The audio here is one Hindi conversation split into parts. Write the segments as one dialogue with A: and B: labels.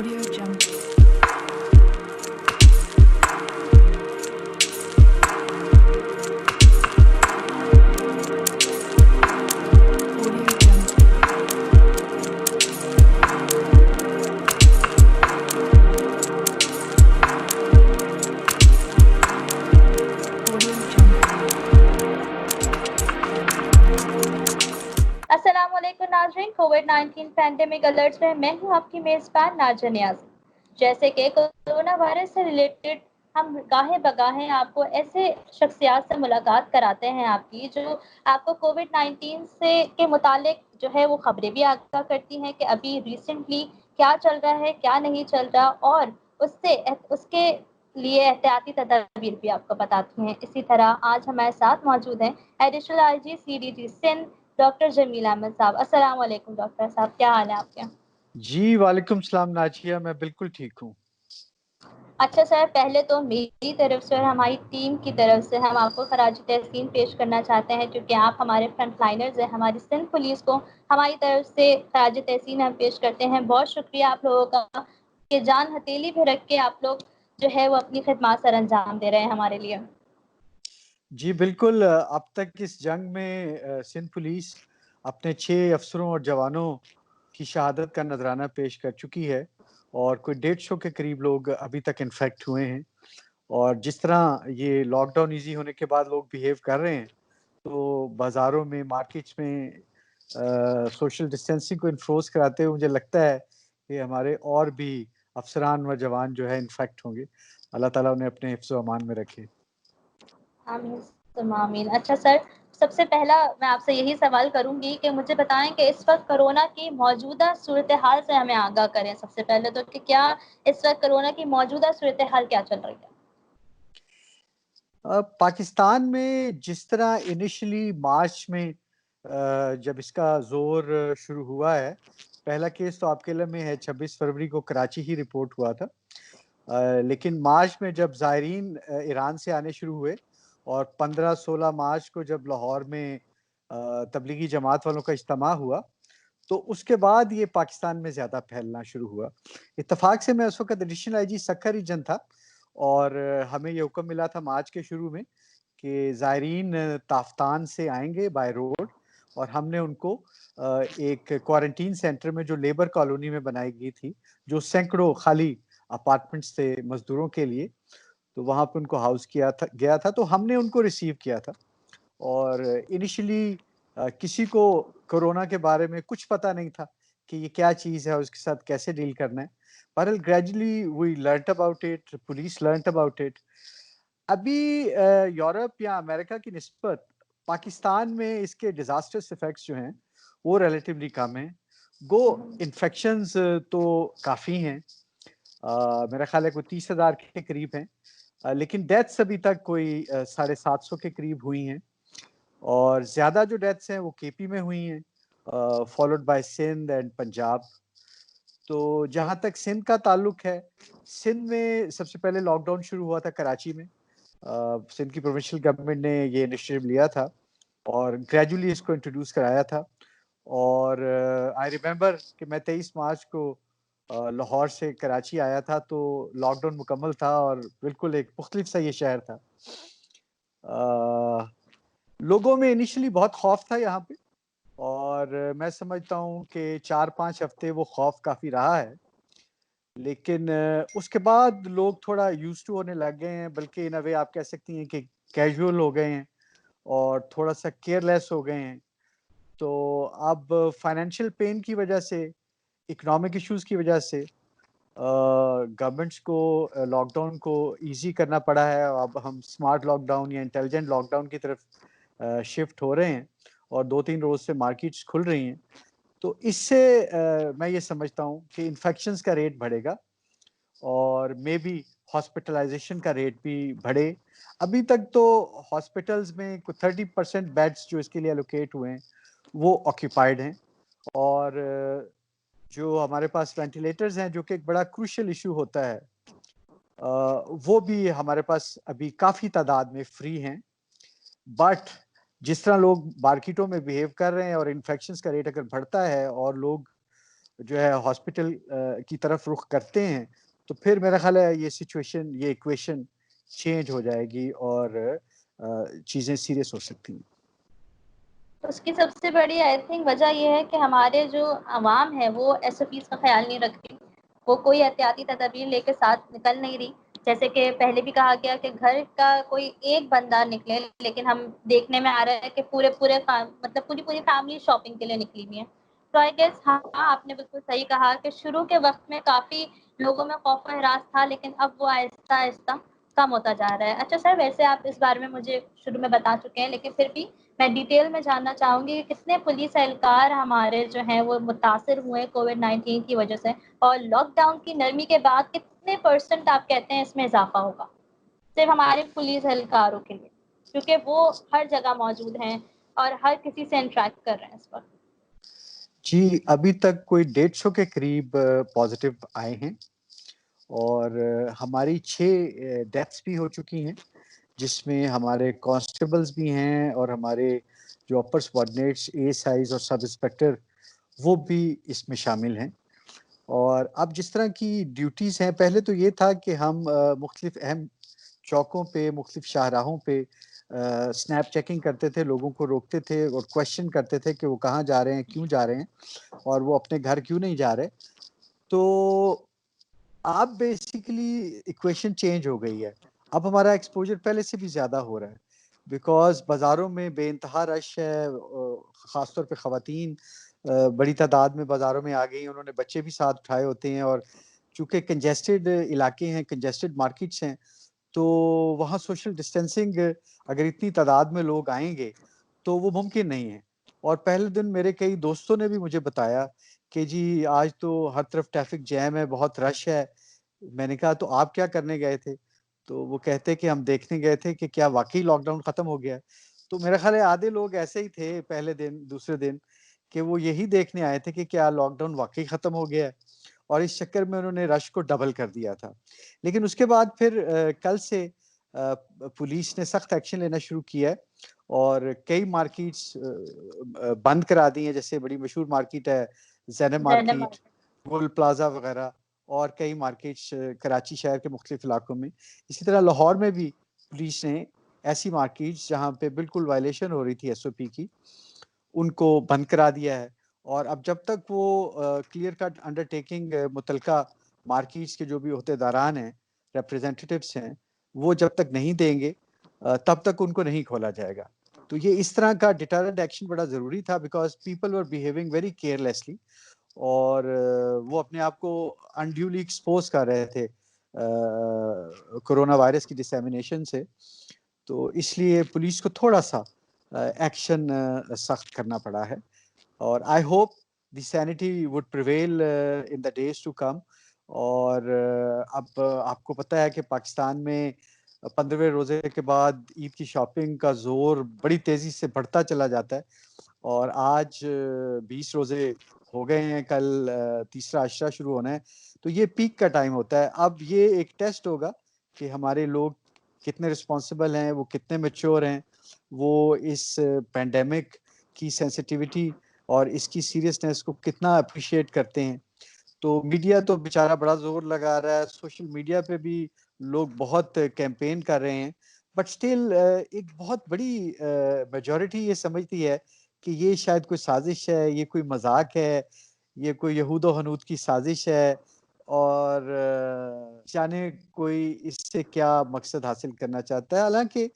A: Audio Jungle. Audio Jungle. Audio Jungle.
B: अस्सलाम वालेकुम नाज़रीन, कोविड-19 पैंडेमिक अलर्ट्स में मैं हूं आपकी मेज़बान नाज़ा नियाज़ी। जैसे कि कोरोना वायरस से रिलेटेड हम गाहे बगाहे आपको ऐसे शख्सियात से मुलाकात कराते हैं आपकी, जो आपको कोविड-19 से के मुतालिक जो है वो खबरें भी आगाह करती हैं कि अभी रिसेंटली क्या चल रहा है, क्या नहीं चल रहा, और उसके लिए एहतियाती तदाबीर भी आपको बताती हैं। इसी तरह आज हमारे साथ मौजूद हैं additional IG CDG Sindh doctor Jameel Ahmed साहब। अस्सलाम वालेकुम डॉक्टर साहब, क्या हाल है आपके?
C: जी, वालेकुम सलाम नाजिया, मैं बिल्कुल ठीक हूँ।
B: अच्छा सर, पहले तो मेरी तरफ से और हमारी टीम की तरफ से हम आपको खराज तहसीन पेश करना चाहते हैं, क्योंकि आप हमारे फ्रंट लाइनर्स हैं। हमारी सिंध पुलिस को हमारी तरफ से खराज तहसीन हम पेश करते हैं। बहुत शुक्रिया आप लोगों का कि जान हथेली पे रख के आप लोग जो है वो अपनी खिदमत सर अंजाम दे रहे हैं हमारे लिए।
C: जी, बिल्कुल अब तक इस जंग में सिंध पुलिस अपने 6 अफ़सरों और जवानों की शहादत का नज़राना पेश कर चुकी है और कोई 150 के करीब लोग अभी तक इन्फेक्ट हुए हैं। और जिस तरह ये लॉकडाउन ईज़ी होने के बाद लोग बिहेव कर रहे हैं, तो बाज़ारों में, मार्केट्स में सोशल डिस्टेंसिंग को एनफ़ोर्स कराते हुए मुझे लगता है कि हमारे और भी अफ़सरान व जवान जो है इन्फेक्ट होंगे। अल्लाह ताला उन्हें अपने हिफ्ज़-ओ अमान में रखे।
B: आमीन सुम्मा आमीन। अच्छा सर, सबसे पहला मैं आपसे यही सवाल करूँगी कि मुझे बताएँ कि इस वक़्त कोरोना की मौजूदा सूरत-ए-हाल से हमें आगाह करें सबसे पहले तो, कि क्या इस वक़्त कोरोना की मौजूदा सूरत-ए-हाल क्या चल रही है?
C: पाकिस्तान में जिस तरह इनिशियली मार्च में जब इसका ज़ोर शुरू हुआ है, पहला केस तो आपके इल्म में है 26 फरवरी को कराची ही रिपोर्ट हुआ था। लेकिन मार्च में जब ज़ायरीन ईरान से आने शुरू हुए और 15-16 मार्च को जब लाहौर में तबलीगी जमात वालों का इज्तिमा हुआ, तो उसके बाद ये पाकिस्तान में ज़्यादा फैलना शुरू हुआ। इत्तेफ़ाक से मैं उस वक़्त एडिशनल आईजी सक्खर रीजन था और हमें ये हुक्म मिला था मार्च के शुरू में कि ज़ायरीन ताफ़तान से आएँगे बाय रोड और हमने उनको एक क्वारंटीन सेंटर में जो लेबर कॉलोनी में बनाई गई थी, जो सैकड़ों खाली अपार्टमेंट्स थे मज़दूरों के लिए, तो वहाँ पे उनको हाउस किया था गया था, तो हमने उनको रिसीव किया था। और इनिशियली किसी को कोरोना के बारे में कुछ पता नहीं था कि ये क्या चीज़ है और उसके साथ कैसे डील करना है। बहरहाल gradually we learned about it, police learned about it. अभी यूरोप या अमेरिका की निस्बत पाकिस्तान में इसके डिज़ास्टर्स इफ़ेक्ट्स जो हैं, वो रिलेटिवली कम हैं। गो इन्फेक्शंस तो काफ़ी हैं। मेरा ख़्याल है कोई 30,000 के करीब हैं। लेकिन डेथ्स अभी तक कोई 750 के करीब हुई हैं। और ज़्यादा जो डेथ्स हैं वो केपी में हुई हैं, followed by Sindh and Punjab. तो जहाँ तक सिंध का ताल्लुक है, सिंध में सबसे पहले लॉकडाउन शुरू हुआ था कराची में। सिंध की प्रोविंशियल गवर्नमेंट ने ये इनिशिएटिव लिया था और ग्रेजुअली इसको इंट्रोड्यूस कराया था। और आई रिमेंबर कि मैं 23 मार्च को लाहौर से कराची आया था, तो लॉकडाउन मुकम्मल था और बिल्कुल एक मुख्तलिफ सा ये शहर था। लोगों में इनिशियली बहुत खौफ था यहाँ पे और मैं समझता हूँ कि 4-5 हफ्ते वो खौफ काफ़ी रहा है। लेकिन उसके बाद लोग थोड़ा यूज़्ड टू होने लग गए हैं, बल्कि इन अ वे आप कह सकती हैं कि कैज़ुअल हो गए हैं और थोड़ा-सा केयरलेस हो गए हैं। तो अब फाइनेंशियल पेन की वजह से, इकोनॉमिक इश्यूज़ की वजह से गवर्नमेंट्स को लॉकडाउन को ईज़ी करना पड़ा है। अब हम स्मार्ट लॉकडाउन या इंटेलिजेंट लॉकडाउन की तरफ शिफ्ट हो रहे हैं और 2-3 रोज़ से मार्केट्स खुल रही हैं। तो इससे मैं ये समझता हूँ कि इन्फेक्शंस का रेट बढ़ेगा और मेबी हॉस्पिटलाइज़ेशन का रेट भी बढ़े। अभी तक तो हॉस्पिटल्स में कुछ 30% बेड्स जो इसके लिए एलोकेट हुए हैं, वो ऑक्यूपाइड हैं और जो हमारे पास वेंटिलेटर्स हैं, जो कि एक बड़ा क्रूशियल इश्यू होता है, वो भी हमारे पास अभी काफ़ी तादाद में फ्री हैं। बट जिस तरह लोग मार्केटों में बिहेव कर रहे हैं और इन्फेक्शंस का रेट अगर बढ़ता है और लोग जो है हॉस्पिटल की तरफ रुख करते हैं, तो फिर मेरा ख़्याल है ये सिचुएशन, ये इक्वेशन चेंज हो जाएगी और चीज़ें सीरियस हो सकती हैं।
B: उसकी सबसे बड़ी आई थिंक वजह ये है कि हमारे जो अवाम है वो एसओपीज़ का ख़्याल नहीं रख रही। वो कोई एहतियाती तदाबीर लेके साथ निकल नहीं रही। जैसे कि पहले भी कहा गया कि घर का कोई एक बंदा निकले, लेकिन हम देखने में आ रहा है कि पूरे मतलब पूरी फैमिली शॉपिंग के लिए निकली हुई है। तो आई गेस हाँ, आपने बिल्कुल सही कहा कि शुरू के वक़्त में काफ़ी लोगों में खौफ व हरास था, लेकिन अब वो आहिस्ता-आहिस्ता कम होता जा रहा है। अच्छा सर, वैसे आप इस बारे में मुझे शुरू में बता चुके हैं, लेकिन फिर भी मैं डिटेल में जानना चाहूँगी कि कितने पुलिस एहलकार हमारे जो हैं वो मुतासिर हुए कोविड-19 की वजह से, और लॉकडाउन की नरमी के बाद कितने % आप कहते हैं इसमें इज़ाफ़ा होगा? सिर्फ़ हमारे पुलिस एहलकारों के लिए, क्योंकि वो हर जगह मौजूद हैं और हर किसी से इंटरैक्ट कर रहे हैं इस वक़्त।
C: जी, अभी तक कोई 150 के करीब पॉज़िटिव आए हैं और हमारी 6 डेथ्स भी हो चुकी हैं, जिसमें हमारे कांस्टेबल्स भी हैं और हमारे जो अपर सबऑर्डिनेट्स, एएसआईज़ और सब इंस्पेक्टर, वो भी इसमें शामिल हैं। और अब जिस तरह की ड्यूटीज़ हैं, पहले तो ये था कि हम मुख्तलिफ़ अहम चौकों पे, मुख्तलिफ़ शाहराहों पे स्नैप चेकिंग करते थे, लोगों को रोकते थे और क्वेश्चन करते थे कि वो कहाँ जा रहे हैं, क्यों जा रहे हैं और वो अपने घर क्यों नहीं जा रहे। तो अब बेसिकली इक्वेशन चेंज हो गई है। अब हमारा एक्सपोज़र पहले से भी ज़्यादा हो रहा है, बिकॉज़ बाज़ारों में बेइंतहा रश है, ख़ास तौर पे ख़वातीन बड़ी तादाद में बाज़ारों में आ गई हैं, उन्होंने बच्चे भी साथ उठाए होते हैं और चूँकि कंजेस्टेड इलाके हैं, कंजेस्टेड मार्केट्स हैं, तो वहाँ सोशल डिस्टेंसिंग अगर इतनी तादाद में लोग आएँगे, तो वो मुमकिन नहीं है। और पहले दिन मेरे कई दोस्तों ने भी मुझे बताया कि जी आज तो हर तरफ ट्रैफ़िक जैम है, बहुत रश है। मैंने कहा तो आप क्या करने गए थे? तो वो कहते कि हम देखने गए थे कि क्या वाक़ई लॉकडाउन ख़त्म हो गया है? तो मेरा ख़्याल है आधे लोग ऐसे ही थे पहले दिन, दूसरे दिन कि वो यही देखने आए थे कि क्या लॉकडाउन वाक़ई ख़त्म हो गया है? और इस चक्कर में उन्होंने रश को डबल कर दिया था। लेकिन उसके बाद फिर कल से पुलिस ने सख्त एक्शन लेना शुरू किया है और कई मार्केट्स बंद करा दी हैं, जैसे बड़ी मशहूर मार्केट है ज़ैनब
B: ज़ैनब
C: मार्केट,
B: मार्केट।
C: गुल प्लाज़ा वगैरह और कई मार्केट्स कराची शहर के मुख्तलिफ इलाकों में। इसी तरह लाहौर में भी पुलिस ने ऐसी मार्केट्स जहाँ पे बिल्कुल वायलेशन हो रही थी एसओपी की, उनको बंद करा दिया है। और अब जब तक वो क्लियर कट अंडरटेकिंग मुतलका मार्केट्स के जो भी ओहदेदारान हैं, रिप्रेजेंटेटिव्स हैं, वो जब तक नहीं देंगे तब तक उनको नहीं खोला जाएगा। तो ये इस तरह का डिटरेंट एक्शन बड़ा ज़रूरी था because people were behaving very carelessly और वो अपने आप को अनड्यूली एक्सपोज़ कर रहे थे कोरोना वायरस की डिसेमिनेशन से। तो इसलिए पुलिस को थोड़ा-सा एक्शन सख्त करना पड़ा है और I hope the sanity would prevail in the days to come और अब आपको पता है कि पाकिस्तान में 15वें रोज़े के बाद ईद की शॉपिंग का ज़ोर बड़ी तेज़ी से बढ़ता चला जाता है और आज 20 रोज़े हो गए हैं, कल तीसरा अशरा शुरू होना है, तो ये पीक का टाइम होता है। अब ये एक टेस्ट होगा कि हमारे लोग कितने रिस्पॉन्सिबल हैं, वो कितने मैच्योर हैं, वो इस पैंडेमिक की सेंसिटिविटी और इसकी सीरियसनेस को कितना एप्रिशिएट करते हैं। तो मीडिया तो बेचारा बड़ा ज़ोर लगा रहा है, सोशल मीडिया पे भी लोग बहुत कैंपेन कर रहे हैं, बट स्टिल एक बहुत बड़ी मेजॉरिटी ये समझती है कि ये शायद कोई साज़िश है, ये कोई मज़ाक है, ये कोई यहूद-ओ-हनूद की साज़िश है और जाने कोई इससे क्या मकसद हासिल करना चाहता है। हालाँकि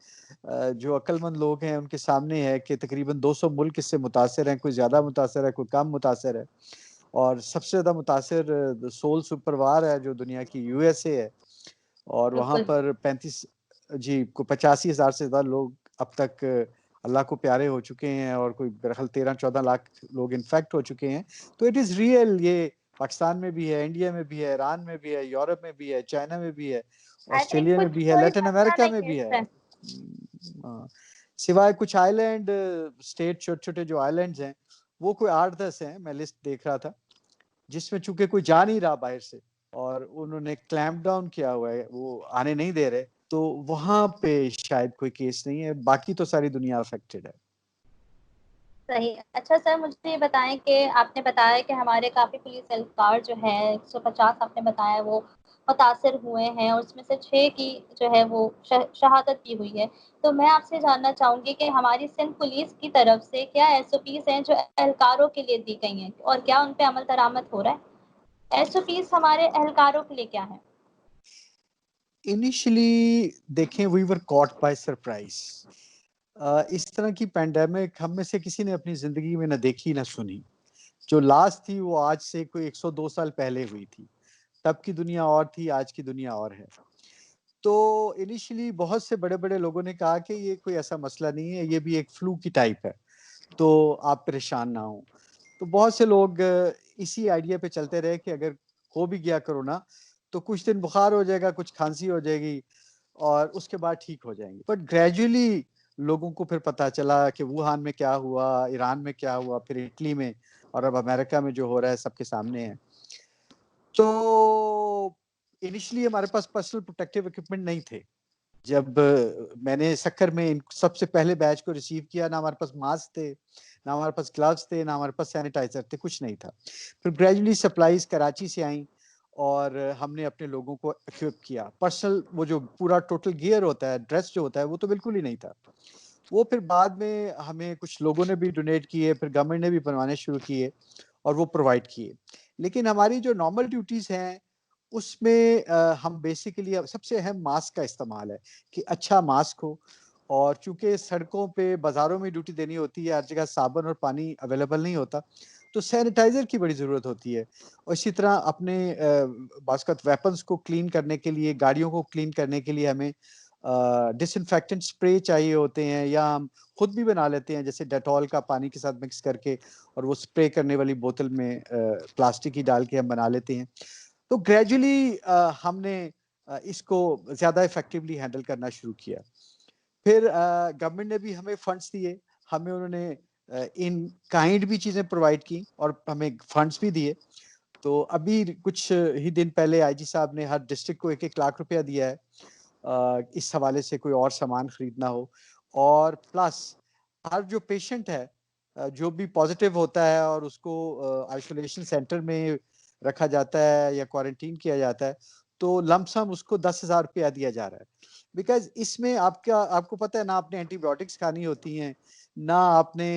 C: जो अक्लमंद लोग हैं, उनके सामने है कि तकरीबन 200 मुल्क इससे मुतासिर हैं, कोई ज़्यादा मुतासिर है, कोई कम मुतासिर है। और सबसे ज़्यादा मुतासिर सोल सुपरवार है जो दुनिया की यूएसए है और वहाँ
B: बिल्कुल।
C: पर 35 जी, को 85,000 से ज़्यादा लोग अब तक अल्लाह को प्यारे हो चुके हैं और कोई मेरा ख़्याल 13-14 लाख लोग इन्फेक्ट हो चुके हैं। तो इट इज़ रियल ये पाकिस्तान में भी है, इंडिया में भी है, ईरान में भी है, यूरोप में भी है, चाइना में भी है,
B: आई थिंक
C: ऑस्ट्रेलिया में
B: कुछ
C: भी है,
B: कोई
C: लैटिन
B: मसला
C: अमेरिका
B: नहीं
C: में
B: है
C: भी है।
B: इससे।
C: हाँ, सिवाय कुछ आइलैंड स्टेट छोटे-छोटे जो आइलैंड्स हैं, वो कोई 8-10 हैं, मैं लिस्ट देख रहा था। जिसमें चूँकि कोई जा नहीं रहा बाहर से और उन्होंने क्लैंप डाउन किया हुआ है, वो आने नहीं दे रहे, तो वहाँ पे शायद कोई केस नहीं है, बाकी तो सारी दुनिया अफ़ेक्टेड है।
B: सही। अच्छा सर, मुझे ये बताएं कि आपने बताया कि हमारे काफ़ी पुलिस एहलकार जो है 150 आपने बताया वो मुतासर हुए हैं और उसमें से 6 की जो है वो शहादत भी हुई है। तो मैं आपसे जानना चाहूँगी कि हमारी सिंध पुलिस की तरफ से क्या एसओपीज़ हैं जो एहलकारों के लिए दी गई हैं और क्या उन पे अमल दरामद हो रहा है? एसओपीज़ हमारे एहलकारों के लिए क्या है?
C: इनिशियली देखें, we were caught by surprise. इस तरह की पैंडेमिक हम में से किसी ने अपनी जिंदगी में ना देखी ना सुनी। जो लास्ट थी वो आज से कोई 102 साल पहले हुई थी। तब की दुनिया और थी, आज की दुनिया और है। तो इनिशियली बहुत से बड़े-बड़े लोगों ने कहा कि ये कोई ऐसा मसला नहीं है, ये भी एक फ्लू की टाइप है, तो आप परेशान ना हों। तो बहुत से लोग इसी आइडिया पे चलते रहे कि अगर हो भी गया कोरोना, तो कुछ दिन बुखार हो जाएगा, कुछ खांसी हो जाएगी और उसके बाद ठीक हो जाएँगे। बट ग्रेजुअली लोगों को फिर पता चला कि वुहान में क्या हुआ, ईरान में क्या हुआ, फिर इटली में और अब अमेरिका में जो हो रहा है सबके सामने है। तो इनिशियली हमारे पास पर्सनल प्रोटेक्टिव इक्विपमेंट नहीं थे। जब मैंने सक्कर में इन सबसे पहले बैच को रिसीव किया, ना हमारे पास मास्क थे, ना हमारे पास ग्लव्स थे, ना हमारे पास सैनिटाइज़र थे, कुछ नहीं था। फिर ग्रेजुअली सप्लाइज़ कराची से आईं और हमने अपने लोगों को इक्विप किया। पर्सनल वो जो पूरा टोटल गियर होता है, ड्रेस जो होता है, वो तो बिल्कुल ही नहीं था। वो फिर बाद में हमें कुछ लोगों ने भी डोनेट किए, फिर गवर्नमेंट ने भी बनवाने शुरू किए और वो प्रोवाइड किए। लेकिन हमारी जो नॉर्मल ड्यूटीज़ हैं, उसमें हम बेसिकली अब सबसे अहम मास्क का इस्तेमाल है कि अच्छा मास्क हो और चूँकि सड़कों पे, बाज़ारों में ड्यूटी देनी होती है, हर जगह साबुन और पानी अवेलेबल नहीं होता, तो सैनिटाइज़र की बड़ी ज़रूरत होती है। और इसी तरह अपने बाज़-औक़ात वेपन्स को क्लीन करने के लिए, गाड़ियों को क्लीन करने के लिए हमें डिसइन्फेक्टेंट स्प्रे चाहिए होते हैं या हम खुद भी बना लेते हैं, जैसे डेटॉल का पानी के साथ मिक्स करके और वो स्प्रे करने वाली बोतल में प्लास्टिक ही डाल के हम बना लेते हैं। तो ग्रेजुअली हमने इसको ज़्यादा इफ़ेक्टिवली हैंडल करना शुरू किया। फिर गवर्नमेंट ने भी हमें फंड्स दिए, हमें उन्होंने इन काइंड भी चीज़ें प्रोवाइड की और हमें फंड्स भी दिए। तो अभी कुछ ही दिन पहले आईजी साहब ने हर डिस्ट्रिक्ट को 1-1 लाख रुपया दिया है इस हवाले से कोई और सामान खरीदना हो और प्लस हर जो पेशेंट है जो भी पॉजिटिव होता है और उसको आइसोलेशन सेंटर में रखा जाता है या क्वारंटीन किया जाता है, तो लंप सम उसको 10,000 रुपया दिया जा रहा है। बिकॉज़ इसमें आपको पता है ना आपने एंटीबायोटिक्स खानी होती हैं, ना आपने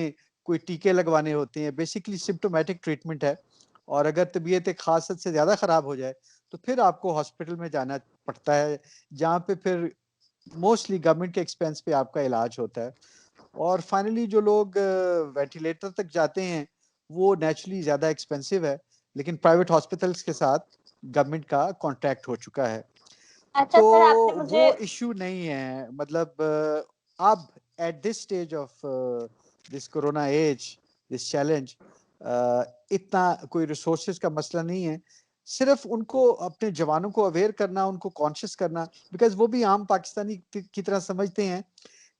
C: कोई टीके लगवाने होते हैं, बेसिकली सिम्प्टोमेटिक ट्रीटमेंट है और अगर तबीयत एक ख़ास हद से ज़्यादा ख़राब हो जाए, तो फिर आपको हॉस्पिटल में जाना पड़ता है, जहाँ पे फिर मोस्टली गवर्नमेंट के एक्सपेंस पे आपका इलाज होता है। और फाइनली जो लोग वेंटिलेटर तक जाते हैं, वो नेचुरली ज़्यादा एक्सपेंसिव है, लेकिन प्राइवेट हॉस्पिटल्स के साथ गवर्नमेंट का कॉन्ट्रैक्ट हो चुका है।
B: अच्छा
C: तो
B: सर, आपने मुझे
C: वो इश्यू नहीं है मतलब अब at this stage of this corona age, this challenge इतना कोई रिसोर्सेज़ का मसला नहीं है। सिर्फ़ उनको अपने जवानों को अवेयर करना, उनको कॉन्शियस करना बिकॉज़ वो भी आम पाकिस्तानी की तरह समझते हैं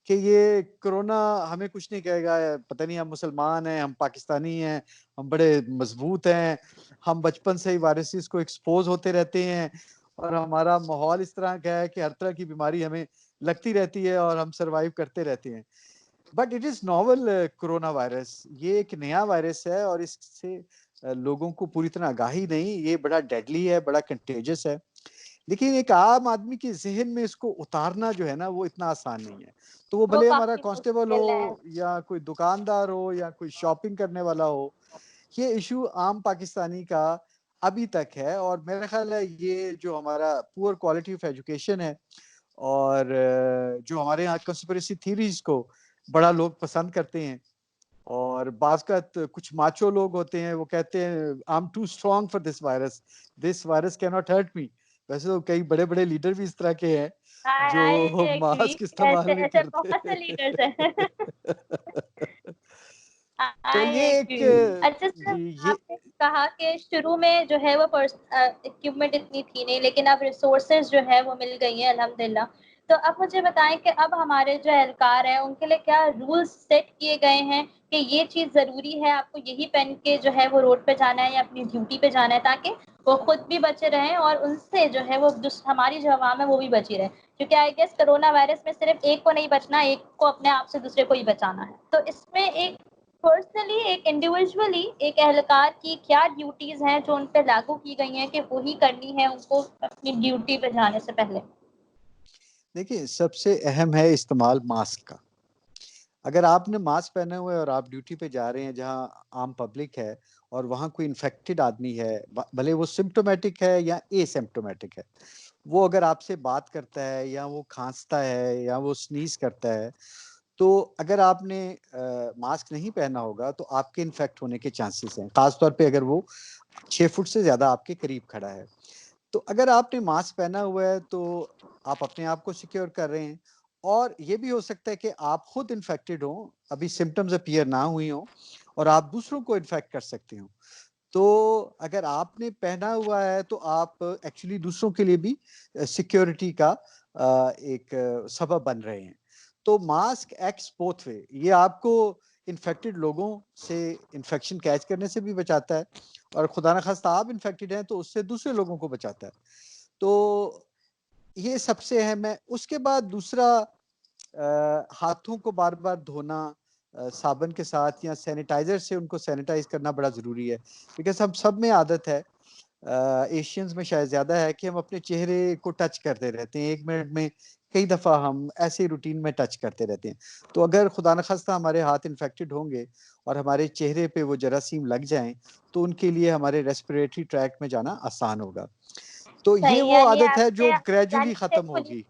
C: कि ये कोरोना हमें कुछ नहीं कहेगा, पता नहीं हम मुसलमान हैं, हम पाकिस्तानी हैं, हम बड़े मज़बूत हैं, हम बचपन से ही वायरसेस को एक्सपोज़ होते रहते हैं और हमारा माहौल इस तरह का है कि हर तरह की बीमारी हमें लगती रहती है और हम सर्वाइव करते रहते हैं। But it is novel corona virus, ये एक नया वायरस है और इससे लोगों को पूरी तरह आगाही नहीं, ये बड़ा डेडली है, बड़ा कंटेजियस है। लेकिन एक आम आदमी के ज़हन में इसको उतारना जो है ना, वो इतना आसान नहीं है। तो वो
B: वो
C: भले हमारा
B: काफ़ी
C: कांस्टेबल
B: मुश्किल है।
C: हो या कोई दुकानदार हो या कोई शॉपिंग करने वाला हो, ये इश्यू आम पाकिस्तानी का अभी तक है और मेरा ख़्याल है ये जो हमारा पुअर क्वालिटी ऑफ एजुकेशन है और जो हमारे यहाँ कंस्पिरेसी थ्योरीज़ को बड़ा लोग पसंद करते हैं और बाज़ कुछ माचो लोग होते हैं, वो कहते हैं I am too strong for this virus can not hurt me. वैसे तो कई बड़े-बड़े लीडर भी इस तरह के हैं,
B: आई
C: जो
B: एग्री।
C: मास्क
B: ऐसे
C: इस्तेमाल नहीं
B: ऐसे
C: करते।
B: बहुत से लीडर्स हैं।
C: तो
B: आई
C: ये एक
B: एग्री। अच्छा सर,
C: जी, ये
B: आपने कहा कि शुरू में जो है वो इक्विपमेंट इतनी थी नहीं, लेकिन अब रिसोर्सेज जो है वो मिल गई हैं अल्हम्दुलिल्लाह। तो अब मुझे बताएं कि अब हमारे जो एहलकार हैं उनके लिए क्या रूल्स सेट किए गए हैं कि ये चीज़ ज़रूरी है, आपको यही पहन के जो है वो रोड पे जाना है या अपनी ड्यूटी पे जाना है, ताकि वो खुद भी बचे रहें और उनसे जो है वो हमारी जो आवाम है वो भी बची रहे, क्योंकि आई गेस कोरोना वायरस में सिर्फ एक को नहीं बचना, एक को अपने आप से दूसरे को ही बचाना है। तो इसमें एक पर्सनली एक इंडिविजुअली एक एहलकार की क्या ड्यूटीज हैं जो उन पे लागू की गई हैं कि वही करनी है उनको अपनी ड्यूटी पे जाने से पहले?
C: देखिए, सबसे अहम है इस्तेमाल मास्क का। अगर आपने मास्क पहने हुए है और आप ड्यूटी पे जा रहे हैं जहाँ आम पब्लिक है और वहाँ कोई इन्फेक्टेड आदमी है, भले वो सिम्प्टोमेटिक है या एसिम्प्टोमेटिक है, वो अगर आपसे बात करता है या वो खांसता है या वो स्नीज करता है, तो अगर आपने मास्क नहीं पहना होगा तो आपके इन्फेक्ट होने के चांसेस हैं, खास तौर पे अगर वो 6 फुट से ज्यादा आपके करीब खड़ा है। तो अगर आपने मास्क पहना हुआ है तो आप अपने आप को सिक्योर कर रहे हैं, और ये भी हो सकता है कि आप खुद इन्फेक्टेड हो, अभी सिम्टम्स अपीयर ना हुई हो, और आप दूसरों को इन्फेक्ट कर सकते हो। तो अगर आपने पहना हुआ है तो आप एक्चुअली दूसरों के लिए भी सिक्योरिटी का एक सबब बन रहे हैं। तो मास्क एक्ट्स बोथ वे, ये आपको इन्फेक्टेड लोगों से इन्फेक्शन कैच करने से भी बचाता है, और खुदा न खास्ता आप इन्फेक्टेड हैं तो उससे दूसरे लोगों को बचाता है। तो ये सबसे अहम है। उसके बाद दूसरा, हाथों को बार-बार धोना साबुन के साथ या सैनिटाइज़र से उनको सैनिटाइज़ करना बड़ा ज़रूरी है। बिकॉज़ हम सब में आदत है, एशियंस में शायद ज़्यादा है, कि हम अपने चेहरे को टच करते रहते हैं। 1 मिनट में कई दफ़ा हम ऐसे ही रूटीन में टच करते रहते हैं। तो अगर खुदा न ख़ास्ता हमारे हाथ इन्फेक्टेड होंगे और हमारे चेहरे पे वो जरासीम लग जाएँ, तो उनके लिए हमारे रेस्पिरेटरी ट्रैक्ट में जाना आसान होगा। तो ये
B: सही,
C: वो आदत है जो
B: यानी
C: ग्रेजुअली
B: सिंध
C: ख़त्म
B: पुलिस
C: होगी।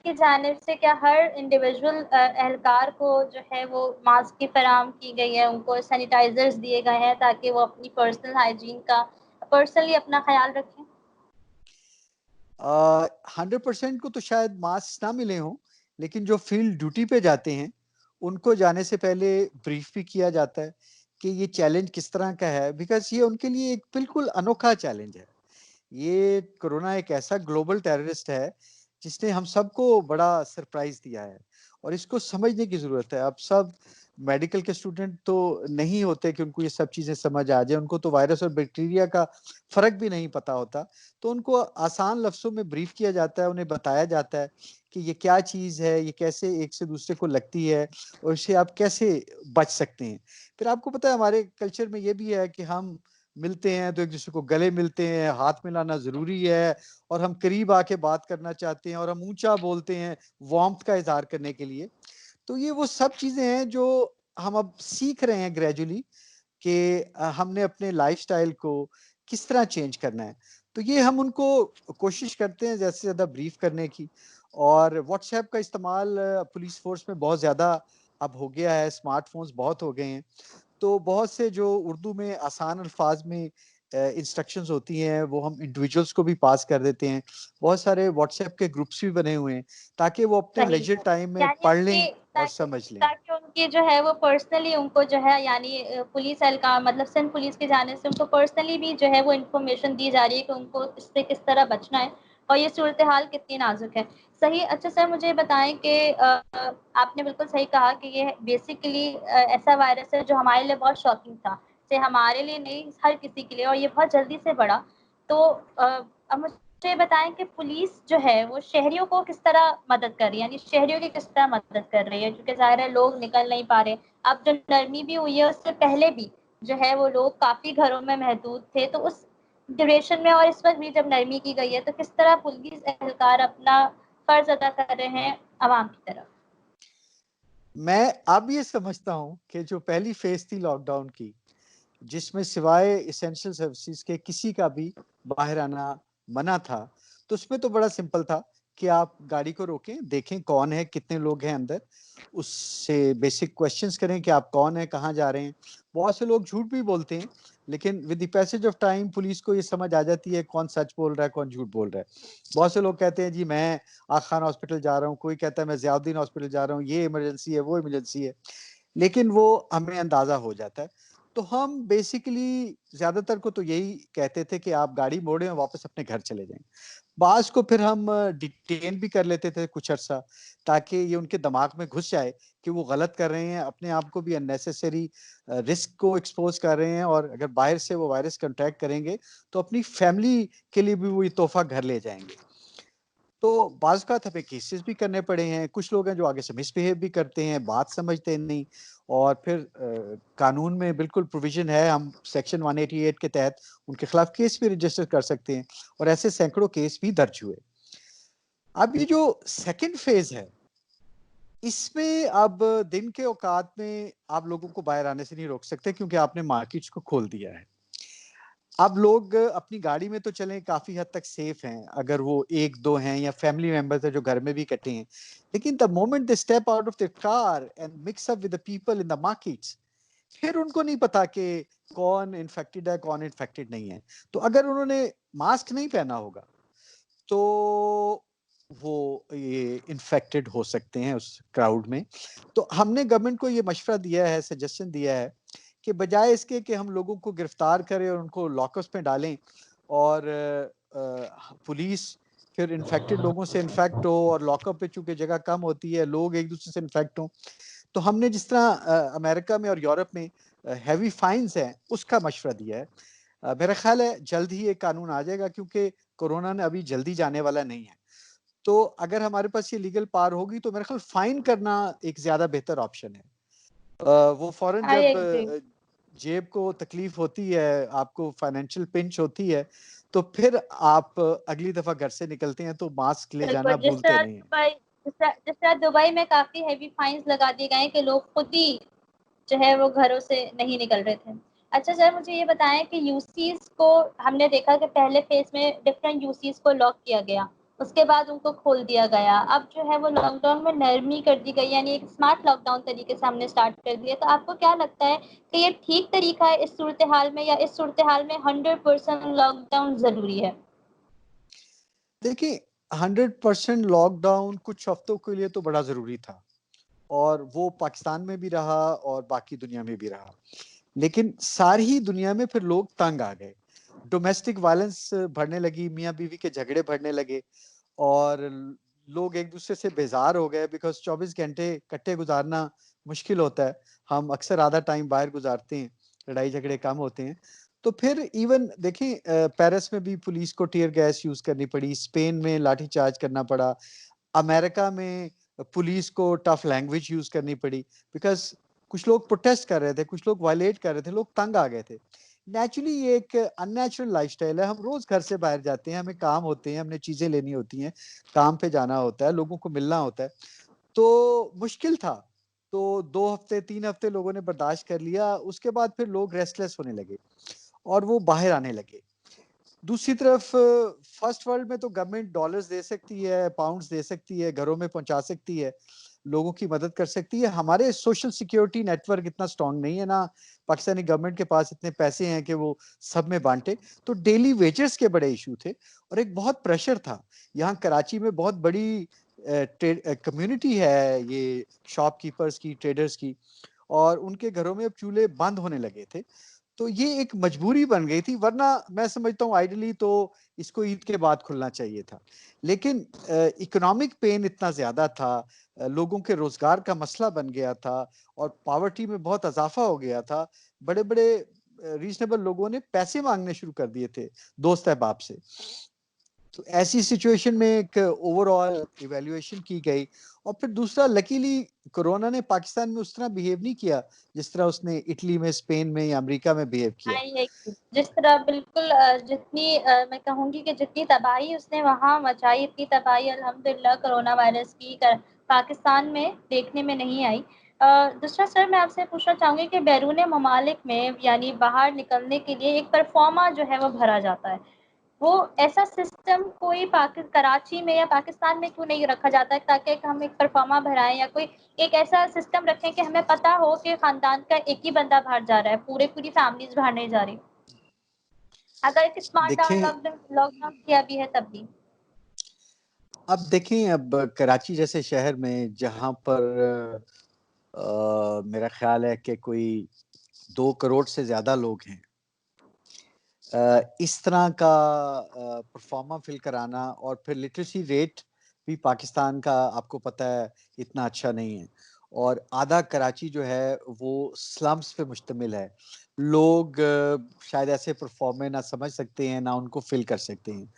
B: की जानिब से क्या हर इंडिविजुअल एहलकार को जो है वो मास्क की फराहम की गई है, उनको सैनिटाइजर्स दिए गए हैं ताकि वो अपनी पर्सनल हाइजीन का पर्सनली अपना ख्याल रखें?
C: 100% को तो शायद मास्क ना मिले हों, लेकिन जो फील्ड ड्यूटी पे जाते हैं, उनको जाने से पहले ब्रीफ भी किया जाता है कि ये चैलेंज किस तरह का है, बिकॉज़ ये उनके लिए एक बिल्कुल अनोखा चैलेंज है। ये कोरोना एक ऐसा ग्लोबल टेररिस्ट है, जिसने हम सबको बड़ा सरप्राइज़ दिया है, और इसको समझने की ज़रूरत है। अब सब मेडिकल के स्टूडेंट तो नहीं होते कि उनको ये सब चीज़ें समझ आ जाए, उनको तो वायरस और बैक्टीरिया का फ़र्क भी नहीं पता होता। तो उनको आसान लफ्ज़ों में ब्रीफ़ किया जाता है, उन्हें बताया जाता है कि ये क्या चीज़ है, ये कैसे एक से दूसरे को लगती है और इससे आप कैसे बच सकते हैं। फिर आपको पता है हमारे कल्चर में ये भी है कि हम मिलते हैं तो एक-दूसरे को गले मिलते हैं, हाथ मिलाना ज़रूरी है, और हम करीब आके बात करना चाहते हैं और हम ऊँचा बोलते हैं, वार्म्थ का इज़हार करने के लिए। तो ये वो सब चीज़ें हैं जो हम अब सीख रहे हैं ग्रेजुअली, कि हमने अपने लाइफ़स्टाइल को किस तरह चेंज करना है। तो ये हम उनको कोशिश करते हैं ज़्यादा से ज़्यादा ब्रीफ़ करने की, और व्हाट्सऐप का इस्तेमाल पुलिस फ़ोर्स में बहुत ज़्यादा अब हो गया है, स्मार्टफ़ोन्स बहुत हो गए हैं। तो बहुत से जो उर्दू में आसान अल्फाज में इंस्ट्रक्शंस होती हैं, वो हम इंडिविजुअल्स को भी पास कर देते हैं। बहुत सारे व्हाट्सएप के ग्रुप्स भी बने हुए हैं, ताकि वो अपने
B: सही
C: लेज़र
B: है।
C: टाइम में
B: यानी
C: पढ़
B: उनकी
C: लें और
B: ताकि
C: समझ लें।
B: ताकि उनकी जो है वो पर्सनली उनको जो है यानी पुलिस एहलकार मतलब सिंध पुलिस की जानिब से उनको पर्सनली भी जो है वो इन्फॉर्मेशन दी जा रही है कि उनको इससे किस तरह बचना है और ये सूरत-ए-हाल कितनी नाज़ुक है। सही, अच्छा सर मुझे बताएँ कि आपने बिल्कुल सही कहा कि ये बेसिकली ऐसा वायरस है जो हमारे लिए बहुत शॉकिंग था। से हमारे लिए नहीं, हर किसी के लिए, और ये बहुत जल्दी से बढ़ा। तो अब मुझे ये बताएँ कि पुलिस जो है वो शहरियों को किस तरह मदद कर रही है? यानी शहरियों की किस तरह मदद कर रही है? क्योंकि ज़ाहिर है लोग निकल नहीं पा रहे। अब जो नरमी भी हुई है उससे पहले भी जो है वो लोग काफ़ी घरों में महदूद थे। तो उस ड्यूरेशन में और इस वक़्त भी जब नरमी की गई है तो किस तरह पुलिस एहलकार अपना फ़र्ज़ अदा कर रहे हैं आवाम की तरफ?
C: मैं अब ये समझता हूँ कि जो पहली फ़ेज़ थी लॉकडाउन की, जिसमें सिवाय एसेंशियल सर्विसेज़ के किसी का भी बाहर आना मना था, तो उसमें तो बड़ा सिंपल था कि आप गाड़ी को रोकें, देखें कौन है, कितने लोग हैं अंदर, उससे बेसिक क्वेश्चंस करें कि आप कौन हैं, कहाँ जा रहे हैं। बहुत से लोग झूठ भी बोलते हैं, लेकिन with the passage of time police को ये समझ आ जाती है कौन सच बोल रहा है, कौन झूठ बोल रहा है। बहुत से लोग कहते हैं जी मैं आगा खान हॉस्पिटल जा रहा हूँ, कोई कहता है मैं ज़ियाउद्दीन हॉस्पिटल जा रहा हूँ, ये इमरजेंसी है, वो इमरजेंसी है। लेकिन वो हमें अंदाज़ा हो जाता है। तो हम बेसिकली ज़्यादातर को तो यही कहते थे कि आप गाड़ी मोड़ें और वापस अपने घर चले जाएँ। बाज़ को फिर हम डिटेन भी कर लेते थे कुछ अरसा, ताकि ये उनके दिमाग में घुस जाए कि वो गलत कर रहे हैं, अपने आप को भी अननेसेसरी रिस्क को एक्सपोज़ कर रहे हैं, और अगर बाहर से वो वायरस कॉन्ट्रैक्ट करेंगे, तो अपनी फैमिली के लिए भी वो ये तोहफ़ा घर ले जाएँगे। तो बाज़ औक़ात हमें केसेस भी करने पड़े हैं। कुछ लोग हैं जो आगे से मिसबिहेव भी करते हैं, बात समझते नहीं और फिर कानून में बिल्कुल प्रोविज़न है, हम सेक्शन 188 के तहत उनके खिलाफ केस भी रजिस्टर कर सकते हैं और ऐसे सैकड़ों केस भी दर्ज हुए। अब ये जो सेकंड फ़ेज़ है, इसमें अब दिन के औकात में आप लोगों को बाहर आने से नहीं रोक सकते क्योंकि आपने मार्केट्स को खोल दिया है। अब लोग अपनी गाड़ी में तो चलें काफ़ी हद तक सेफ हैं, अगर वो 1-2 हैं या फैमिली मेंबर्स हैं जो घर में भी इकट्ठे हैं। लेकिन the moment they step out of their car and mix up with the people in the markets, फिर उनको नहीं पता कि कौन इन्फेक्टेड है, कौन इन्फेक्टेड नहीं है। तो अगर उन्होंने मास्क नहीं पहना होगा, तो वो ये इन्फेक्टेड हो सकते हैं उस क्राउड में। तो हमने गवर्नमेंट को ये मशवरा दिया है, सजेशन दिया है कि बजाय इसके कि हम लोगों को गिरफ्तार करें और उनको लॉकअप्स में डालें और पुलिस फिर इन्फेक्टेड लोगों से इन्फेक्ट हो और लॉकअप पे चूँकि जगह कम होती है, लोग एक-दूसरे से इन्फेक्ट हों। तो हमने जिस तरह अमेरिका में और यूरोप में हेवी फाइन्स हैं, उसका मशवरा दिया है। मेरा ख़्याल है जल्द ही ये कानून आ जाएगा क्योंकि कोरोना ने अभी जल्दी जाने वाला नहीं है। तो अगर हमारे पास ये लीगल पावर होगी तो मेरा ख़्याल फाइन करना एक ज़्यादा बेहतर ऑप्शन है। वो फ़ौरन
B: आई
C: जब
B: एग्री।
C: जेब को तकलीफ़ होती है, आपको फाइनेंशियल पिंच होती है, तो फिर आप अगली दफ़ा घर से निकलते हैं तो मास्क ले
B: बिल्कुल,
C: जाना भूलते नहीं हैं।
B: जिस तरह दुबई में काफ़ी हेवी फाइन्स लगा दिए गए हैं कि लोग खुद ही जो है वो घरों से नहीं निकल रहे थे। अच्छा सर मुझे ये बताएँ कि यूसीज़ को हमने देखा कि पहले फ़ेज़ में डिफरेंट यूसीज़ को लॉक किया गया, उसके बाद उनको खोल दिया गया। अब जो है वो लॉकडाउन में नरमी कर दी गई यानी एक स्मार्ट लॉकडाउन तरीके से हमने स्टार्ट कर दिया। तो आपको क्या लगता है कि ये ठीक तरीका है इस सूरत-ए-हाल में या इस सूरत-ए-हाल में 100% लॉकडाउन ज़रूरी है?
C: देखिए, 100% लॉकडाउन कुछ हफ्तों के लिए तो बड़ा ज़रूरी था और वो पाकिस्तान में भी रहा और बाकी दुनिया में भी रहा। लेकिन सारी ही दुनिया में फिर लोग तंग आ गए। डोमेस्टिक वायलेंस बढ़ने लगी, मियाँ-बीवी के झगड़े बढ़ने लगे और लोग एक-दूसरे से बेज़ार हो गए बिकॉज़ 24 घंटे इकट्ठे गुज़ारना मुश्किल होता है। हम अक्सर आधा टाइम बाहर गुज़ारते हैं, लड़ाई-झगड़े कम होते हैं। तो फिर इवन देखिए पेरिस में भी पुलिस को टियर गैस यूज़ करनी पड़ी, स्पेन में लाठीचार्ज करना पड़ा, अमेरिका में पुलिस को टफ लैंग्वेज यूज़ करनी पड़ी बिकॉज़ कुछ लोग प्रोटेस्ट कर रहे थे, कुछ लोग वायलेट कर रहे थे, लोग तंग आ गए थे। नेचुरली ये एक अननेचुरल लाइफ़स्टाइल है, हम रोज़ घर से बाहर जाते हैं, हमें काम होते हैं, हमने चीज़ें लेनी होती हैं, काम पे जाना होता है, लोगों को मिलना होता है। तो मुश्किल था, तो 2 हफ्ते, 3 हफ्ते लोगों ने बर्दाश्त कर लिया, उसके बाद फिर लोग रेस्टलेस होने लगे और वो बाहर आने लगे। दूसरी तरफ फर्स्ट वर्ल्ड में तो गवर्नमेंट डॉलर्स दे सकती है, पाउंड्स दे सकती है, घरों में पहुँचा सकती है, लोगों की मदद कर सकती है। हमारे सोशल सिक्योरिटी नेटवर्क इतना स्ट्रॉन्ग नहीं है, ना पाकिस्तानी गवर्नमेंट के पास इतने पैसे हैं कि वो सब में बाँटे। तो डेली वेजेस के बड़े इश्यू थे और एक बहुत प्रेशर था। यहाँ कराची में बहुत बड़ी कम्युनिटी है ये शॉपकीपर्स की, ट्रेडर्स की और उनके घरों में अब चूल्हे बंद होने लगे थे। तो ये एक मजबूरी बन गई थी वरना मैं समझता हूँ आइडियली तो इसको ईद के बाद खुलना चाहिए था। लेकिन इकोनॉमिक पेन इतना ज़्यादा था, लोगों के रोज़गार का मसला बन गया था और पॉवर्टी में बहुत इज़ाफ़ा हो गया था। बड़े-बड़े रीज़नेबल लोगों ने पैसे माँगने शुरू कर दिए थे दोस्त अहबाब से। तो ऐसी सिचुएशन में एक ओवरऑल इवैल्यूएशन की गई और फिर दूसरा लकीली कोरोना ने पाकिस्तान में उस तरह बिहेव नहीं किया, जिस तरह उसने इटली में, स्पेन में या अमेरिका में बिहेव किया।
B: I agree. जिस तरह बिल्कुल जितनी मैं कहूँगी कि जितनी तबाही उसने वहाँ मचाई, इतनी तबाही अल्हम्दुलिल्लाह कोरोना वायरस की पाकिस्तान में देखने में नहीं आई। दूसरा सर मैं आपसे पूछना चाहूँगी कि बैरून ममालिक में यानी बाहर निकलने के लिए एक परफ़ॉर्मा जो है वो भरा जाता है। वो ऐसा सिस्टम कोई कराची में या पाकिस्तान में क्यों नहीं रखा जाता है ताकि एक हम एक परफ़ॉर्मा भराएँ या कोई एक ऐसा सिस्टम रखें कि हमें पता हो कि ख़ानदान का एक ही बंदा बाहर जा रहा है, पूरी फैमिलीज़ बाहर नहीं जा रही। अगर एक स्मार्ट
C: देखें
B: लॉकडाउन किया भी है तब भी।
C: अब देखें अब कराची जैसे शहर में जहाँ पर मेरा ख़्याल है कि कोई 2 करोड़ से ज़्यादा लोग हैं। इस तरह का परफ़ॉर्मा फ़िल कराना और फिर लिटरेसी रेट भी पाकिस्तान का आपको पता है इतना अच्छा नहीं है और आधा कराची जो है वो स्लम्स पे मुश्तमिल है। लोग शायद ऐसे परफ़ॉर्मे ना समझ सकते हैं, ना उनको फ़िल कर सकते हैं।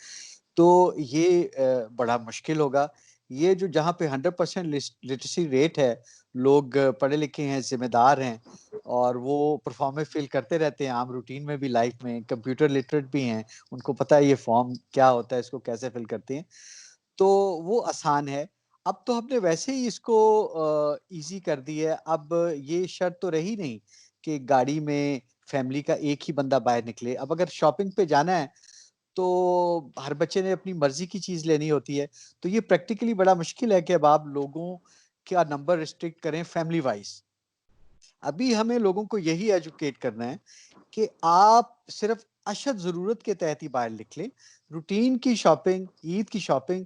C: तो ये बड़ा मुश्किल होगा। ये जो जहाँ पे 100% लिटरेसी रेट है, लोग पढ़े लिखे हैं, ज़िम्मेदार हैं और वो परफॉर्म फ़िल करते रहते हैं आम रूटीन में भी, लाइफ में, कंप्यूटर लिटरेट भी हैं, उनको पता है ये फॉर्म क्या होता है, इसको कैसे फ़िल करते हैं, तो वो आसान है। अब तो हमने वैसे ही इसको ईज़ी कर दी है, अब ये शर्त तो रही नहीं कि गाड़ी में फैमिली का एक ही बंदा बाहर निकले। अब अगर शॉपिंग पे जाना है तो हर बच्चे ने अपनी मर्ज़ी की चीज़ लेनी होती है। तो ये प्रैक्टिकली बड़ा मुश्किल है कि अब आप लोगों का नंबर रिस्ट्रिक्ट करें फैमिली वाइज़। अभी हमें लोगों को यही एजुकेट करना है कि आप सिर्फ़ अशद ज़रूरत के तहत ही बाहर निकलें। रूटीन की शॉपिंग, ईद की शॉपिंग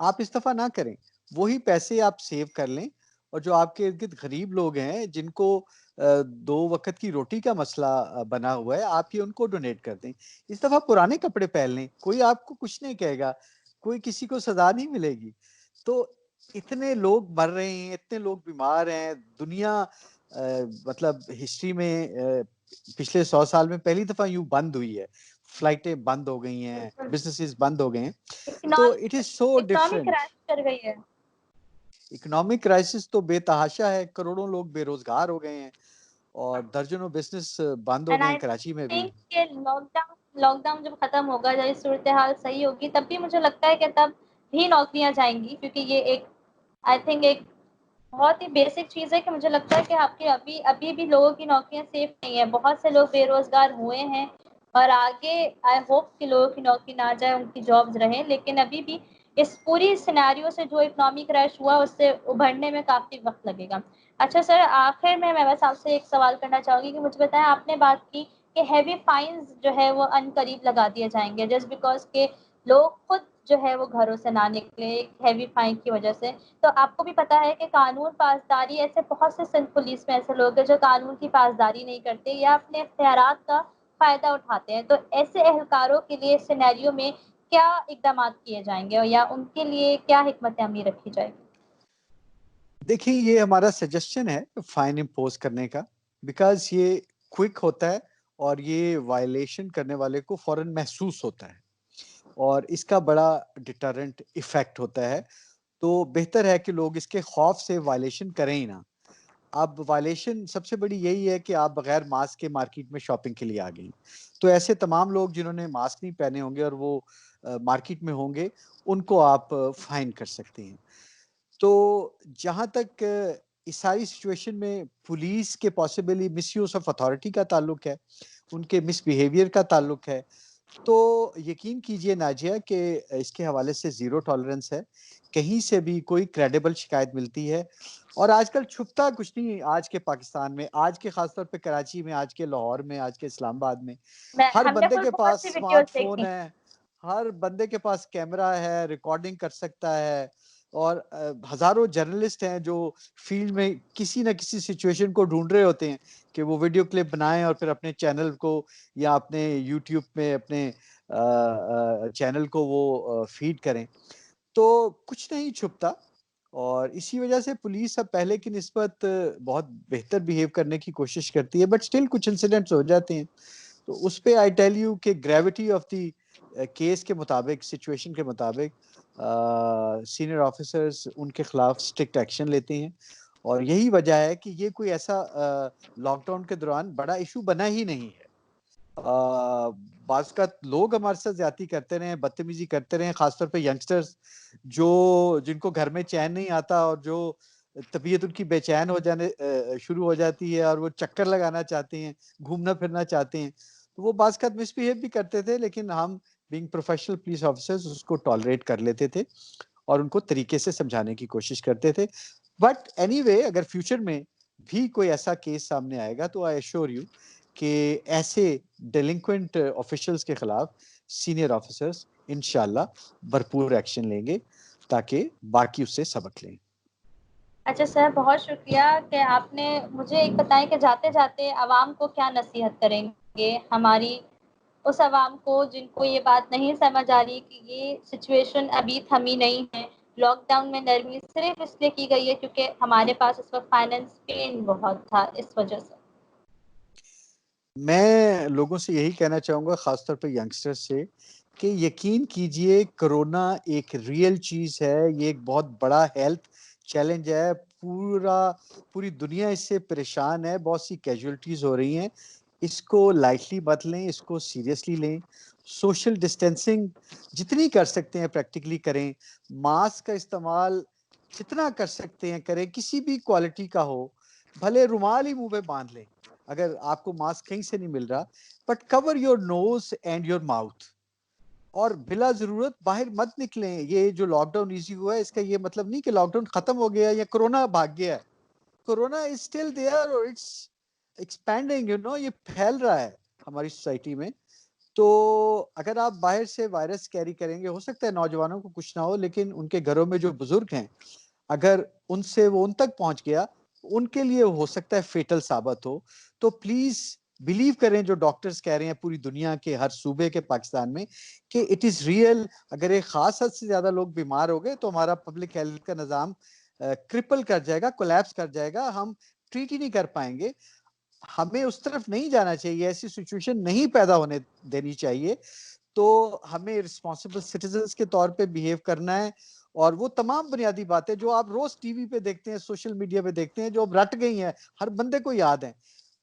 C: आप इस दफ़ा ना करें। वही पैसे आप सेव कर लें और जो आपके इर्द-गिर्द गरीब लोग हैं जिनको 2 वक़्त की रोटी का मसला बना हुआ है, आप ये उनको डोनेट कर दें। इस दफ़ा पुराने कपड़े पहन लें, कोई आपको कुछ नहीं कहेगा, कोई किसी को सज़ा नहीं मिलेगी। तो इतने लोग मर रहे हैं, इतने लोग बीमार हैं, दुनिया मतलब हिस्ट्री में पिछले 100 साल में पहली दफ़ा यूँ बंद हुई है। फ्लाइटें बंद हो गई हैं,
B: बिल्कुल।
C: बिज़नेसेस बंद हो गए हैं। तो it
B: economic
C: is so
B: economic
C: different.
B: Crash कर गई है।
C: इकोनॉमिक क्राइसिस तो बेतहाशा है, करोड़ों लोग बेरोज़गार हो गए हैं और दर्जनों बिज़नेस बंद हो
B: एंड
C: गए हैं
B: आई
C: कराची में भी।
B: थिंक कि लॉकडाउन जब खत्म होगा, जब सूरत-ए-हाल सही होगी, तब भी मुझे लगता है कि तब भी नौकरियाँ जाएँगी, क्योंकि ये एक आई थिंक एक बहुत ही बेसिक चीज़ है कि मुझे लगता है कि आपकी अभी अभी भी लोगों की नौकरियाँ सेफ नहीं है। बहुत से लोग बेरोज़गार हुए हैं और आगे आई होप कि लोगों की नौकरी ना जाए, उनकी जॉब्स रहें। लेकिन अभी भी इस पूरी सिनेरियो से जो इकोनॉमिक क्रैश हुआ, उससे उभरने में काफ़ी वक़्त लगेगा। अच्छा सर, आखिर में मैं बस आपसे एक सवाल करना चाहूँगी कि मुझे बताएँ, आपने बात की कि हेवी फाइन्स जो है वो अनकरीब लगा दिए जाएँगे जस्ट बिकॉज़ के लोग खुद जो है वो घरों से ना निकले एक हेवी फाइन की वज़ह से। तो आपको भी पता है कि कानून पासदारी ऐसे बहुत से सिंध पुलिस में ऐसे लोग हैं जो कानून की पासदारी नहीं करते या अपने इख्तियारात का फ़ायदा उठाते हैं। तो ऐसे एहलकारों के लिए सिनेरियो में क्या इक़दामात किए जाएँगे और या उनके लिए क्या हिकमत अमली रखी जाएगी?
C: देखिए, ये हमारा सजेशन है फाइन इम्पोज़ करने का, बिकॉज़ ये क्विक होता है और ये वायलेशन करने वाले को फ़ौरन महसूस होता है और इसका बड़ा डिटरेंट इफ़ेक्ट होता है। तो बेहतर है कि लोग इसके खौफ से वायलेशन करें ही ना। अब वायलेशन सबसे बड़ी यही है कि आप बगैर मास्क के मार्केट में शॉपिंग के लिए आ गई। तो ऐसे तमाम लोग जिन्होंने मास्क नहीं पहने होंगे और वो मार्केट में होंगे, उनको आप फाइन कर सकते हैं। तो जहाँ तक इस सारी सिचुएशन में पुलिस के पॉसिबली मिसयूज़ ऑफ अथॉरिटी का ताल्लुक है, उनके मिसबिहेवियर का ताल्लुक है, तो यकीन कीजिए नाज़िया कि इसके हवाले से ज़ीरो टॉलरेंस है। कहीं से भी कोई क्रेडिबल शिकायत मिलती है और आजकल छुपता कुछ नहीं आज के पाकिस्तान में, आज के ख़ास तौर पे कराची में, आज के लाहौर में, आज के इस्लामाबाद में,
B: मैं
C: हर
B: हमने
C: बंदे
B: खुद
C: के
B: बहुत
C: पास
B: सी वीडियोज़
C: स्मार्टफ़ोन
B: देखी।
C: है, हर बंदे के पास कैमरा है, रिकॉर्डिंग कर सकता है और हज़ारों जर्नलिस्ट हैं जो फील्ड में किसी न किसी सिचुएशन को ढूँढ रहे होते हैं कि वो वीडियो क्लिप बनाएँ और फिर अपने चैनल को या अपने यूट्यूब में अपने चैनल को वो फ़ीड करें। तो कुछ नहीं छुपता और इसी वजह से पुलिस अब पहले की निस्बत बहुत बेहतर बिहेव करने की कोशिश करती है, बट स्टिल कुछ इंसिडेंट्स हो जाते हैं। तो उस पे आई टेल यू कि ग्रेविटी ऑफ द केस के मुताबिक, सिचुएशन के मुताबिक सीनियर ऑफिसर्स उनके खिलाफ स्ट्रिक्ट एक्शन लेते हैं और यही वजह है कि ये कोई ऐसा लॉकडाउन के दौरान बड़ा इशू बना ही नहीं है। बाज़ लोग हमारे साथ ज़्यादती करते रहे हैं, बदतमीज़ी करते रहे हैं, ख़ासतौर पे यंगस्टर्स जो जिनको घर में चैन नहीं आता और जो तबीयत उनकी बेचैन हो जाने शुरू हो जाती है और वो चक्कर लगाना चाहते हैं, घूमना-फिरना चाहते हैं। तो वो बाज़ मिसबिहेव भी करते थे, लेकिन हम बीइंग प्रोफेशनल पुलिस ऑफिसर्स उसको टॉलरेट कर लेते थे और उनको तरीके से समझाने की कोशिश करते थे। बट एनीवे अगर फ्यूचर में भी कोई ऐसा केस सामने आएगा तो आई एश्योर यू कि ऐसे डेलिंक्वेंट ऑफिशियल्स के खिलाफ सीनियर ऑफिसर्स इंशाल्लाह भरपूर एक्शन लेंगे ताकि बाकी उससे सबक लें।
B: अच्छा सर, बहुत शुक्रिया कि आपने मुझे एक बताएँ कि जाते-जाते आवाम को क्या नसीहत करेंगे? हमारी उस आवाम को जिनको ये बात नहीं समझ आ रही कि ये सिचुएशन अभी थमी नहीं है। लॉकडाउन में नरमी सिर्फ़ इसलिए की गई है क्योंकि हमारे पास उस वक़्त फाइनेंस पेन बहुत था इस वज़ह से।
C: मैं लोगों से यही कहना चाहूँगा ख़ास तौर पे यंगस्टर्स से कि यकीन कीजिए कोरोना एक रियल चीज़ है, ये एक बहुत बड़ा हेल्थ चैलेंज है, पूरी दुनिया इससे परेशान है, बहुत सी कैजुअल्टीज़ हो रही हैं। इसको लाइटली मत लें, इसको सीरियसली लें। सोशल डिस्टेंसिंग जितनी कर सकते हैं प्रैक्टिकली करें, मास्क का इस्तेमाल जितना कर सकते हैं करें, किसी भी क्वालिटी का हो, भले रुमाल ही मुँह पे बाँध लें, अगर आपको मास्क कहीं से नहीं मिल रहा, but cover your nose and your mouth. और बिला ज़रूरत बाहर मत निकलें। ये जो लॉकडाउन ईज़ी हुआ है, इसका ये मतलब नहीं कि लॉकडाउन खत्म हो गया या कोरोना भाग गया है। कोरोना इज़ स्टिल देयर और इट्स एक्सपैंडिंग, ये फैल रहा है हमारी सोसाइटी में। तो अगर आप बाहर से वायरस कैरी करेंगे, हो सकता है नौजवानों को कुछ ना हो, लेकिन उनके घरों में जो बुजुर्ग हैं, अगर उनसे वो उन तक पहुंच गया, उनके लिए हो सकता है फेटल साबित हो। तो प्लीज बिलीव करें जो डॉक्टर्स कह रहे हैं पूरी दुनिया के हर सूबे के पाकिस्तान में, कि इट इज रियल। अगर एक खास हद से ज्यादा लोग बीमार हो गए तो हमारा पब्लिक हेल्थ का निजाम क्रिपल कर जाएगा, कोलैप्स कर जाएगा, हम ट्रीट ही नहीं कर पाएंगे। हमें उस तरफ नहीं जाना चाहिए, ऐसी सिचुएशन नहीं पैदा होने देनी चाहिए। तो हमें रिस्पॉन्सिबल सिटीजन्स के तौर पे बिहेव करना है। और वो तमाम बुनियादी बातें जो आप रोज टीवी पे देखते हैं, सोशल मीडिया पे देखते हैं, जो अब रट गई हैं, हर बंदे को याद है,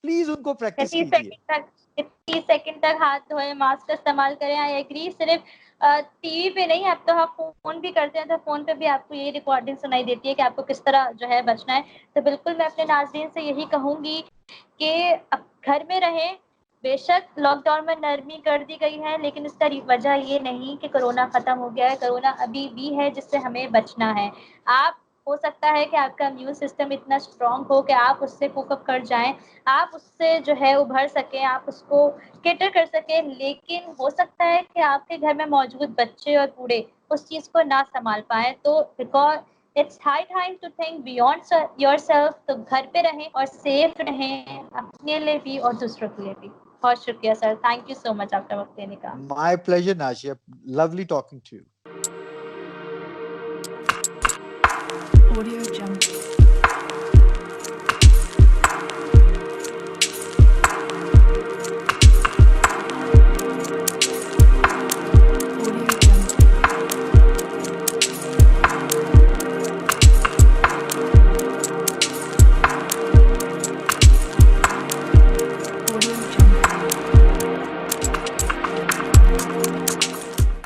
C: प्लीज उनको प्रैक्टिस
B: 30
C: कीजिए।
B: सेकंड तक 30 सेकंड तक हाथ धोए, मास्क का इस्तेमाल करें। I agree. सिर्फ टीवी पे नहीं, अब तो आप फोन भी करते हैं तो फोन पे भी आपको ये रिकॉर्डिंग सुनाई देती है कि आपको किस तरह जो है बचना है। तो बिल्कुल मैं अपने नाज़रीन से यही कहूंगी कि अब घर में रहें। बेशक लॉकडाउन में नरमी कर दी गई है, लेकिन इसका वजह ये नहीं कि कोरोना खत्म हो गया है। कोरोना अभी भी है, जिससे हमें बचना है। आप, हो सकता है कि आपका इम्यून सिस्टम इतना स्ट्रांग हो कि आप उससे कोप अप कर जाएं, आप उससे जो है उभर सकें, आप उसको कैटर कर सकें। लेकिन हो सकता है कि आपके घर में मौजूद बच्चे और बूढ़े उस चीज़ को ना संभाल पाएँ। तो because it's high time to think beyond yourself. तो घर पे रहें और सेफ रहें, अपने लिए भी और दूसरों के लिए भी। बहुत शुक्रिया sir, thank you so much आपका वक्त देने का।
C: माय प्लेजर नाशिया, lovely talking to you.
A: Audio Jungle.